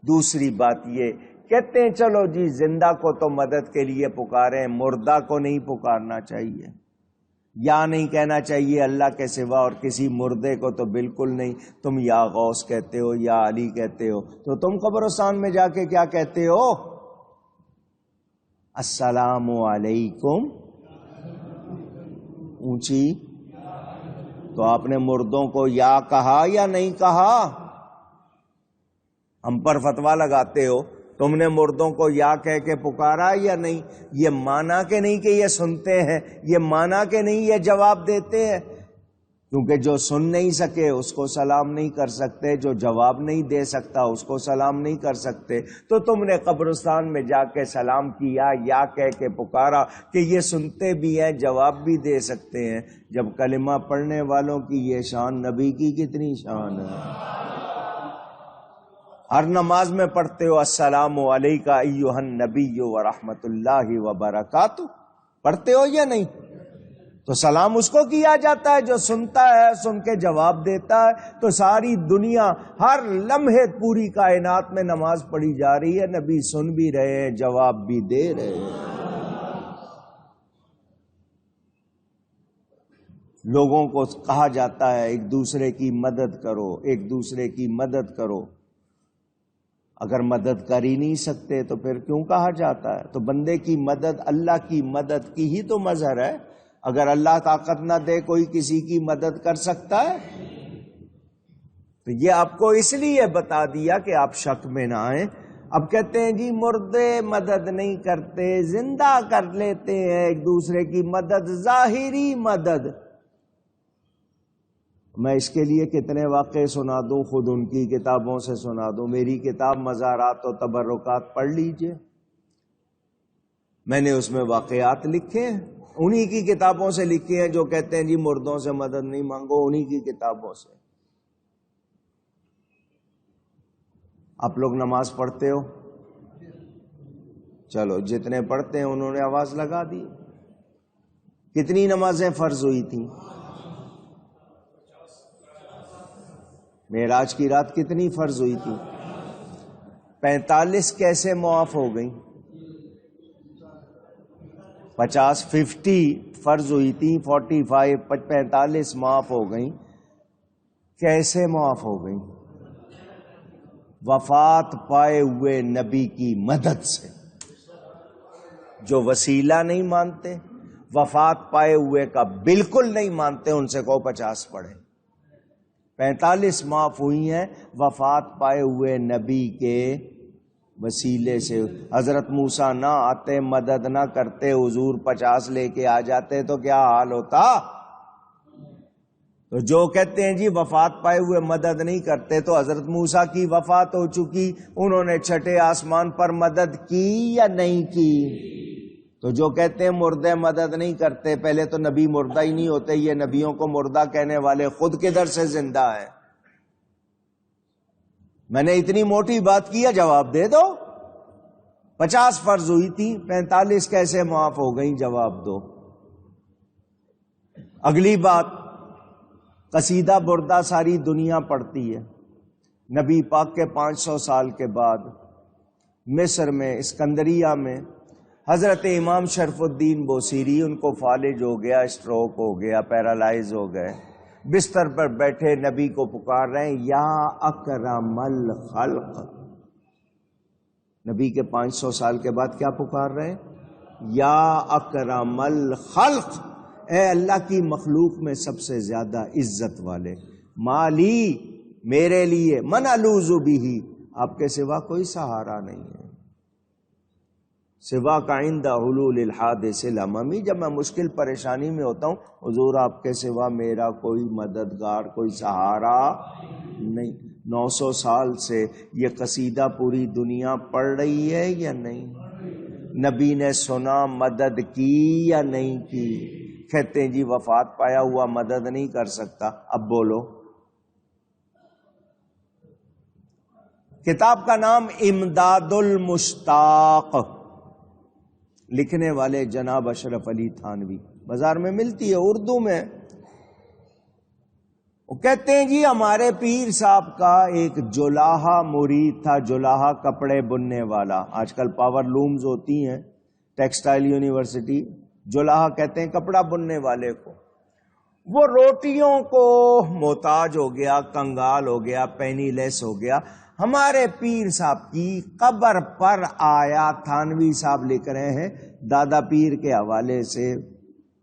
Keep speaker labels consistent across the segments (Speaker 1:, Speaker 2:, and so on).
Speaker 1: دوسری بات یہ کہتے ہیں چلو جی زندہ کو تو مدد کے لیے پکاریں، مردہ کو نہیں پکارنا چاہیے، یا نہیں کہنا چاہیے اللہ کے سوا، اور کسی مردے کو تو بالکل نہیں۔ تم یا غوث کہتے ہو یا علی کہتے ہو، تو تم قبرستان میں جا کے کیا کہتے ہو؟ السلام علیکم، اونچی۔ تو آپ نے مردوں کو یا کہا یا نہیں کہا؟ ہم پر فتویٰ لگاتے ہو، تم نے مردوں کو یا کہہ کے پکارا یا نہیں؟ یہ مانا کہ نہیں کہ یہ سنتے ہیں، یہ مانا کہ نہیں یہ جواب دیتے ہیں، کیونکہ جو سن نہیں سکے اس کو سلام نہیں کر سکتے، جو جواب نہیں دے سکتا اس کو سلام نہیں کر سکتے۔ تو تم نے قبرستان میں جا کے سلام کیا یا کہہ کے پکارا کہ یہ سنتے بھی ہیں، جواب بھی دے سکتے ہیں۔ جب کلمہ پڑھنے والوں کی یہ شان، نبی کی کتنی شان ہے؟ ہر نماز میں پڑھتے ہو السلام علیکہ ایھا النبی ورحمۃ اللہ وبرکاتہ، پڑھتے ہو یا نہیں؟ تو سلام اس کو کیا جاتا ہے جو سنتا ہے، سن کے جواب دیتا ہے۔ تو ساری دنیا ہر لمحے پوری کائنات میں نماز پڑھی جا رہی ہے، نبی سن بھی رہے ہیں، جواب بھی دے رہے ہیں۔ لوگوں کو کہا جاتا ہے ایک دوسرے کی مدد کرو، ایک دوسرے کی مدد کرو۔ اگر مدد کر ہی نہیں سکتے تو پھر کیوں کہا جاتا ہے؟ تو بندے کی مدد اللہ کی مدد کی ہی تو مظہر ہے۔ اگر اللہ طاقت نہ دے کوئی کسی کی مدد کر سکتا ہے؟ تو یہ آپ کو اس لیے بتا دیا کہ آپ شک میں نہ آئیں۔ اب کہتے ہیں جی مردے مدد نہیں کرتے، زندہ کر لیتے ہیں ایک دوسرے کی مدد، ظاہری مدد۔ میں اس کے لیے کتنے واقعے سنا دوں، خود ان کی کتابوں سے سنا دوں۔ میری کتاب مزارات و تبرکات پڑھ لیجئے، میں نے اس میں واقعات لکھے ہیں، انہی کی کتابوں سے لکھے ہیں۔ جو کہتے ہیں جی مردوں سے مدد نہیں مانگو، انہی کی کتابوں سے۔ آپ لوگ نماز پڑھتے ہو؟ چلو جتنے پڑھتے ہیں انہوں نے آواز لگا دی۔ کتنی نمازیں فرض ہوئی تھیں؟ معراج کی رات کتنی فرض ہوئی تھی؟ 45 کیسے معاف ہو گئیں؟ 50 فرض ہوئی تھی، 45 معاف ہو گئیں۔ کیسے معاف ہو گئیں؟ وفات پائے ہوئے نبی کی مدد سے۔ جو وسیلہ نہیں مانتے، وفات پائے ہوئے کا بالکل نہیں مانتے، ان سے کو 50 پڑھیں۔ 45 معاف ہوئی ہیں وفات پائے ہوئے نبی کے وسیلے سے۔ حضرت موسیٰ نہ آتے، مدد نہ کرتے، حضور 50 لے کے آ جاتے تو کیا حال ہوتا؟ تو جو کہتے ہیں جی وفات پائے ہوئے مدد نہیں کرتے، تو حضرت موسیٰ کی وفات ہو چکی، انہوں نے چھٹے آسمان پر مدد کی یا نہیں کی؟ تو جو کہتے ہیں مردے مدد نہیں کرتے، پہلے تو نبی مردہ ہی نہیں ہوتے، یہ نبیوں کو مردہ کہنے والے خود کدھر سے زندہ ہیں؟ میں نے اتنی موٹی بات کی ہے، جواب دے دو۔ 50 فرض ہوئی تھی، 45 کیسے معاف ہو گئیں؟ جواب دو۔ اگلی بات، قصیدہ بردہ ساری دنیا پڑھتی ہے۔ نبی پاک کے 500 سال کے بعد مصر میں اسکندریہ میں حضرت امام شرف الدین بوصیری، ان کو فالج ہو گیا، اسٹروک ہو گیا، پیرالائز ہو گئے، بستر پر بیٹھے نبی کو پکار رہے ہیں یا اکرم الخلق۔ نبی کے 500 سال کے بعد کیا پکار رہے ہیں؟ یا اکرم الخلق، اے اللہ کی مخلوق میں سب سے زیادہ عزت والے، مالی، میرے لیے، من الوذ بہ، آپ کے سوا کوئی سہارا نہیں ہے، سوا کا عند حلول الحادث الاممی، جب میں مشکل پریشانی میں ہوتا ہوں، حضور آپ کے سوا میرا کوئی مددگار، کوئی سہارا نہیں۔ 900 سال سے یہ قصیدہ پوری دنیا پڑھ رہی ہے یا نہیں؟ نبی نے سنا، مدد کی یا نہیں کی؟ کہتے ہیں جی وفات پایا ہوا مدد نہیں کر سکتا۔ اب بولو۔ کتاب کا نام امداد المشتاق، لکھنے والے جناب اشرف علی تھانوی، بازار میں ملتی ہے، اردو میں۔ وہ کہتے ہیں جی ہمارے پیر صاحب کا ایک جولاہا مرید تھا، جولاہا کپڑے بننے والا، آج کل پاور لومز ہوتی ہیں ٹیکسٹائل یونیورسٹی، جولاہا کہتے ہیں کپڑا بننے والے کو۔ وہ روٹیوں کو محتاج ہو گیا، کنگال ہو گیا، پینی لیس ہو گیا۔ ہمارے پیر صاحب کی قبر پر آیا، تھانوی صاحب لکھ رہے ہیں دادا پیر کے حوالے سے،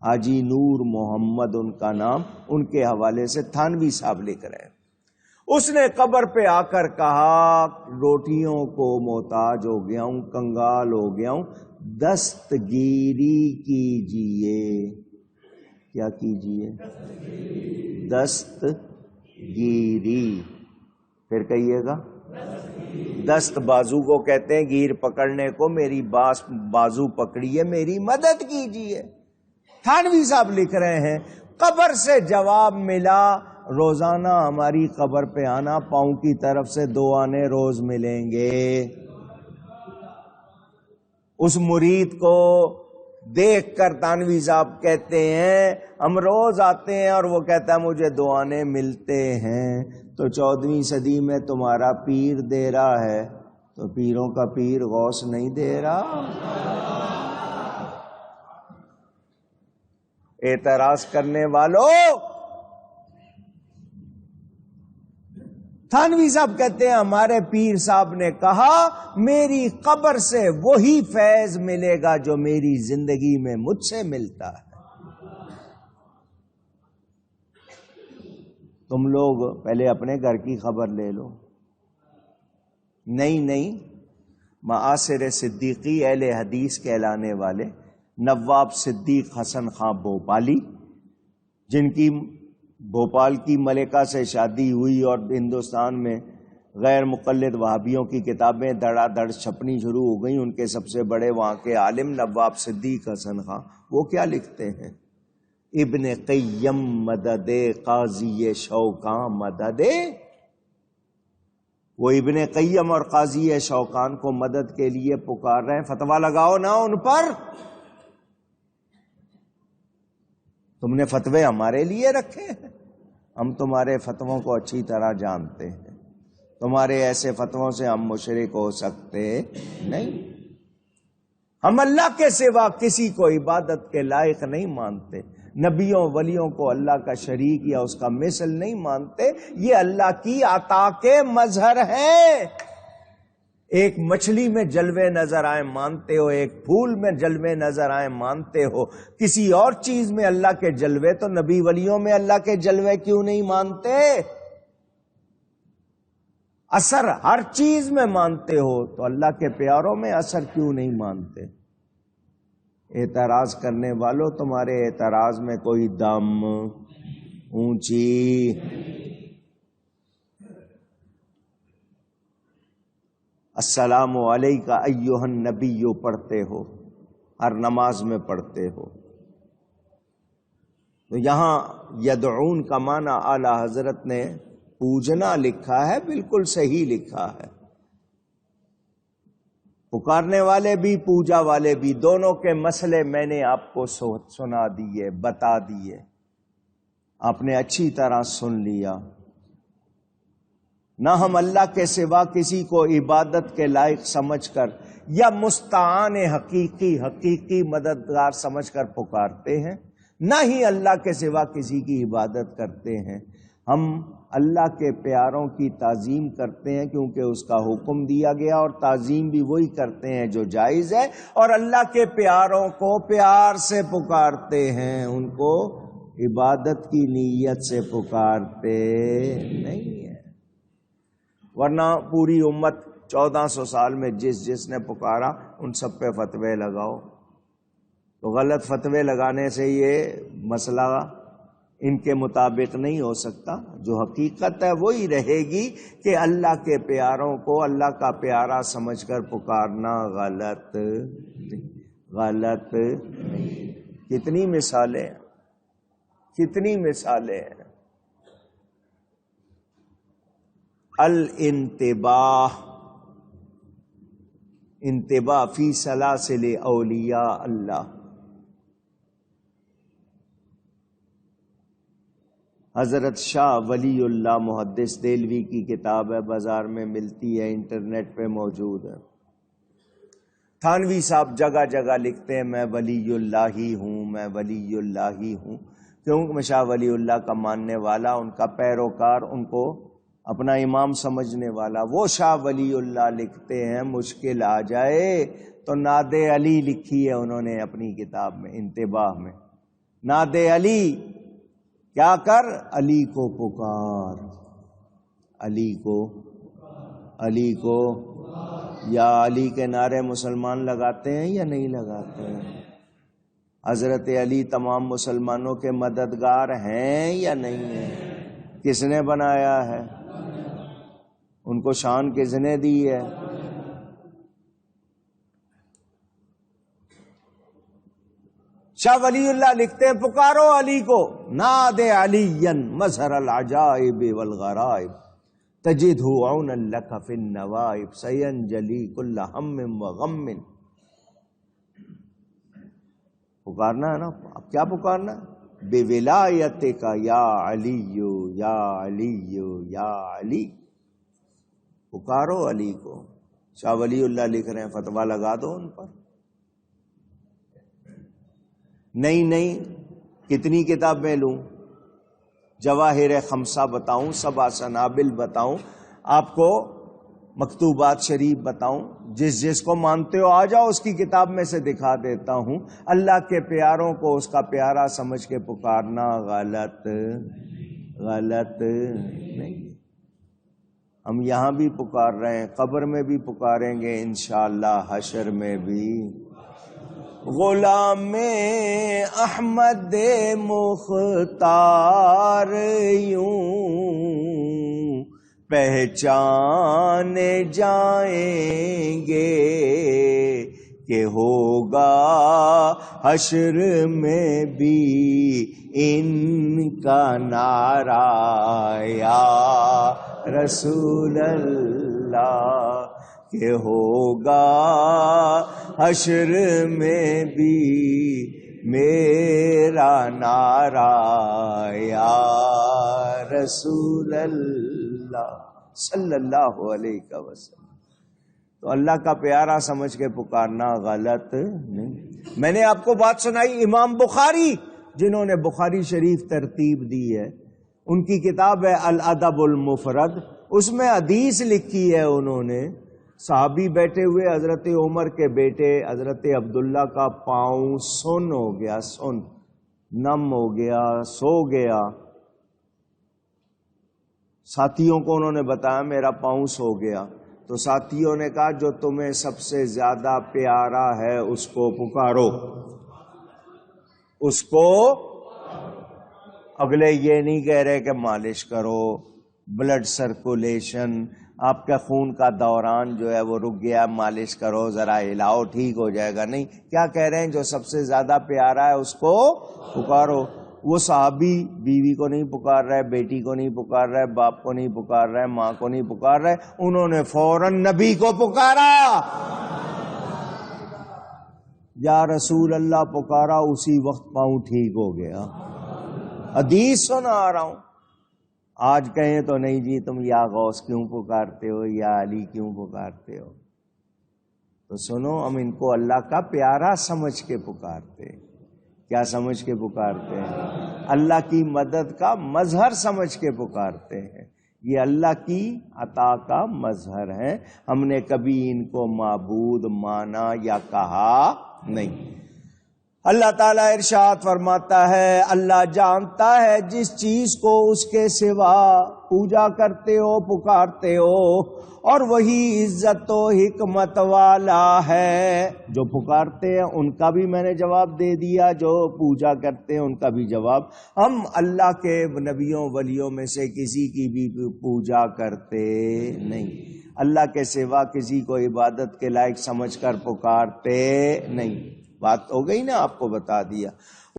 Speaker 1: حاجی نور محمد ان کا نام، ان کے حوالے سے تھانوی صاحب لکھ رہے ہیں۔ اس نے قبر پہ آ کر کہا روٹیوں کو محتاج ہو گیا ہوں، کنگال ہو گیا ہوں، دستگیری کیجئے۔ کیا کیجئے؟ دستگیری۔ پھر کہیے گا، دست بازو کو کہتے ہیں، گیر پکڑنے کو، میری بازو پکڑیے، میری مدد کیجئے۔ تھانوی صاحب لکھ رہے ہیں قبر سے جواب ملا، روزانہ ہماری قبر پہ آنا، پاؤں کی طرف سے 2 آنے روز ملیں گے۔ اس مرید کو دیکھ کر تھانوی صاحب کہتے ہیں ہم روز آتے ہیں اور وہ کہتا ہے مجھے 2 آنے ملتے ہیں۔ تو 14ویں صدی میں تمہارا پیر دے رہا ہے تو پیروں کا پیر غوث نہیں دے رہا؟ اعتراض کرنے والوں، تھانوی صاحب کہتے ہیں ہمارے پیر صاحب نے کہا میری قبر سے وہی فیض ملے گا جو میری زندگی میں مجھ سے ملتا ہے۔ تم لوگ پہلے اپنے گھر کی خبر لے لو۔ نہیں، معاصر صدیقی اہل حدیث کہلانے والے نواب صدیق حسن خان بھوپالی، جن کی بھوپال کی ملکہ سے شادی ہوئی اور ہندوستان میں غیر مقلد وہابیوں کی کتابیں دڑا دڑ چھپنی شروع ہو گئیں، ان کے سب سے بڑے وہاں کے عالم نواب صدیق حسن خان، وہ کیا لکھتے ہیں؟ ابن قیم مدد قاضی شوکاں مدد۔ وہ ابن قیم اور قاضی شوکان کو مدد کے لیے پکار رہے ہیں، فتویٰ لگاؤ نا ان پر۔ تم نے فتوے ہمارے لیے رکھے ہیں، ہم تمہارے فتووں کو اچھی طرح جانتے ہیں، تمہارے ایسے فتووں سے ہم مشرک ہو سکتے نہیں۔ ہم اللہ کے سوا کسی کو عبادت کے لائق نہیں مانتے، نبیوں ولیوں کو اللہ کا شریک یا اس کا مثل نہیں مانتے، یہ اللہ کی عطا کے مظہر ہیں۔ ایک مچھلی میں جلوے نظر آئے مانتے ہو، ایک پھول میں جلوے نظر آئے مانتے ہو، کسی اور چیز میں اللہ کے جلوے، تو نبی ولیوں میں اللہ کے جلوے کیوں نہیں مانتے؟ اثر ہر چیز میں مانتے ہو تو اللہ کے پیاروں میں اثر کیوں نہیں مانتے؟ اعتراض کرنے والوں، تمہارے اعتراض میں کوئی دم اونچی۔ السلام علیکہ ایھا النبی پڑھتے ہو، ہر نماز میں پڑھتے ہو۔ تو یہاں یدعون کا معنی اعلی حضرت نے پوجنا لکھا ہے، بالکل صحیح لکھا ہے۔ پکارنے والے بھی پوجا والے بھی، دونوں کے مسئلے میں نے آپ کو سنا دیے، بتا دیے، آپ نے اچھی طرح سن لیا۔ نہ ہم اللہ کے سوا کسی کو عبادت کے لائق سمجھ کر یا مستعان حقیقی مددگار سمجھ کر پکارتے ہیں، نہ ہی اللہ کے سوا کسی کی عبادت کرتے ہیں۔ ہم اللہ کے پیاروں کی تعظیم کرتے ہیں کیونکہ اس کا حکم دیا گیا، اور تعظیم بھی وہی کرتے ہیں جو جائز ہے، اور اللہ کے پیاروں کو پیار سے پکارتے ہیں، ان کو عبادت کی نیت سے پکارتے نہیں ہیں۔ ورنہ پوری امت 1400 سال میں جس نے پکارا ان سب پہ فتوے لگاؤ، تو غلط فتوے لگانے سے یہ مسئلہ ان کے مطابق نہیں ہو سکتا۔ جو حقیقت ہے وہی رہے گی کہ اللہ کے پیاروں کو اللہ کا پیارا سمجھ کر پکارنا غلط نہیں۔ کتنی مثالیں ہیں۔ الانتباہ، انتباہ فی سلاسل اولیاء اللہ۔ حضرت شاہ ولی اللہ محدث دہلوی کی کتاب ہے، بازار میں ملتی ہے، انٹرنیٹ پہ موجود ہے۔ تھانوی صاحب جگہ جگہ لکھتے ہیں میں ولی اللہ ہی ہوں، میں ولی اللہ ہی ہوں، کیونکہ میں شاہ ولی اللہ کا ماننے والا، ان کا پیروکار، ان کو اپنا امام سمجھنے والا۔ وہ شاہ ولی اللہ لکھتے ہیں مشکل آ جائے تو ناد علی لکھی ہے انہوں نے اپنی کتاب میں انتباہ میں۔ ناد علی کیا کر، علی کو پکار، علی کو یا علی کے نعرے مسلمان لگاتے ہیں یا نہیں لگاتے ہیں؟ حضرت علی تمام مسلمانوں کے مددگار ہیں یا نہیں ہیں؟ کس نے بنایا ہے؟ ان کو شان کس نے دی ہے؟ شاہ ولی اللہ لکھتے ہیں پکارو علی کو، ناد علی مظہر العجائب والغرائب تجدہ عونا لک فی النوائب سینجلی کل ہم وغم۔ پکارنا ہے نا، اب کیا پکارنا ہے؟ بے ولایت کا یا علی یا علی یا علی، پکارو علی کو۔ شاہ ولی اللہ لکھ رہے ہیں، فتویٰ لگا دو ان پر۔ نہیں کتنی کتابیں لوں؟ جواہر خمسہ بتاؤں، سبع سنابل بتاؤں، آپ کو مکتوبات شریف بتاؤں؟ جس کو مانتے ہو آ جاؤ، اس کی کتاب میں سے دکھا دیتا ہوں۔ اللہ کے پیاروں کو اس کا پیارا سمجھ کے پکارنا غلط نہیں۔ ہم یہاں بھی پکار رہے ہیں، قبر میں بھی پکاریں گے انشاءاللہ، حشر میں بھی۔ غلام احمد مختار یوں پہچانے جائیں گے کہ ہوگا حشر میں بھی ان کا نعرہ یا رسول اللہ، کہ ہوگا حشر میں بھی میرا نعرہ یا رسول اللہ صلی اللہ علیہ وسلم۔ تو اللہ کا پیارا سمجھ کے پکارنا غلط نہیں۔ میں نے آپ کو بات سنائی امام بخاری، جنہوں نے بخاری شریف ترتیب دی ہے، ان کی کتاب ہے الادب المفرد، اس میں حدیث لکھی ہے انہوں نے، صحابی بیٹھے ہوئے، حضرت عمر کے بیٹے حضرت عبداللہ کا پاؤں سن ہو گیا، سن نم ہو گیا، سو گیا۔ ساتھیوں کو انہوں نے بتایا میرا پاؤں سو گیا، تو ساتھیوں نے کہا جو تمہیں سب سے زیادہ پیارا ہے اس کو پکارو، اس کو۔ اگلے یہ نہیں کہہ رہے کہ مالش کرو، بلڈ سرکولیشن، آپ کا خون کا دوران جو ہے وہ رک گیا، مالش کرو، ذرا ہلاؤ، ٹھیک ہو جائے گا۔ نہیں، کیا کہہ رہے ہیں؟ جو سب سے زیادہ پیارا ہے اس کو پکارو۔ وہ صحابی بیوی کو نہیں پکار رہے، بیٹی کو نہیں پکار رہے، باپ کو نہیں پکار رہے، ماں کو نہیں پکار رہے، انہوں نے فوراً نبی کو پکارا، یا رسول اللہ پکارا، اسی وقت پاؤں ٹھیک ہو گیا۔ حدیث سنا آ رہا ہوں۔ آج کہیں تو نہیں جی تم یا غوث کیوں پکارتے ہو، یا علی کیوں پکارتے ہو؟ تو سنو، ہم ان کو اللہ کا پیارا سمجھ کے پکارتے۔ کیا سمجھ کے پکارتے ہیں؟ اللہ کی مدد کا مظہر سمجھ کے پکارتے ہیں۔ یہ اللہ کی عطا کا مظہر ہے، ہم نے کبھی ان کو معبود مانا یا کہا نہیں۔ اللہ تعالیٰ ارشاد فرماتا ہے، اللہ جانتا ہے جس چیز کو اس کے سوا پوجا کرتے ہو، پکارتے ہو، اور وہی عزت و حکمت والا ہے۔ جو پکارتے ہیں ان کا بھی میں نے جواب دے دیا، جو پوجا کرتے ہیں ان کا بھی جواب۔ ہم اللہ کے نبیوں ولیوں میں سے کسی کی بھی پوجا کرتے نہیں، اللہ کے سوا کسی کو عبادت کے لائق سمجھ کر پکارتے نہیں۔ بات ہو گئی نا، آپ کو بتا دیا۔